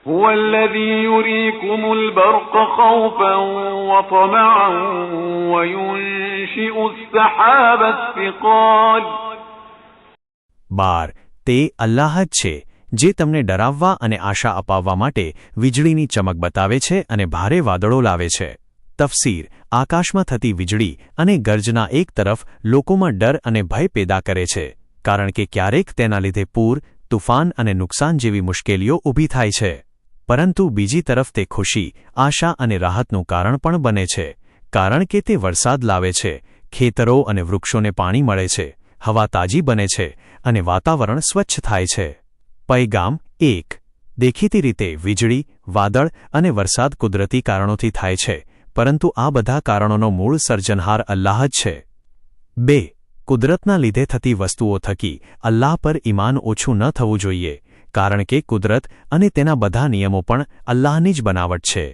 هو الذي يريكم البرق خوفا وطمعا وينشئ السحاب الثقال. 12 તે અલ્લાહ જ છે જે તમને ડરાવવા અને આશા અપાવવા માટે વીજળીની ચમક બતાવે છે અને ભારે વાદળો લાવે છે. તફસીર આકાશમાં થતી વીજળી અને ગર્જના એક તરફ લોકોમાં ડર અને ભય પેદા કરે છે કારણ કે ક્યારેક તેના લીધે પૂર, તુફાન અને નુકસાન જેવી મુશ્કેલીઓ ઊભી થાય છે. પરંતુ બીજી તરફ તે ખુશી, આશા અને રાહતનું કારણ પણ બને છે કારણ કે તે વરસાદ લાવે છે, ખેતરો અને વૃક્ષોને પાણી મળે છે, હવા તાજી બને છે અને વાતાવરણ સ્વચ્છ થાય છે. પૈગામ 1 દેખીતી રીતે વીજળી, વાદળ અને વરસાદ કુદરતી કારણોથી થાય છે પરંતુ આ બધા કારણોનો મૂળ સર્જનહાર અલ્લાહ જ છે. 2 કુદરતના લીધે થતી વસ્તુઓ થકી અલ્લાહ પર ઈમાન ઓછું ન થવું જોઈએ કારણ કે કુદરત અને તેના બધા નિયમો પણ અલ્લાહની જ બનાવટ છે.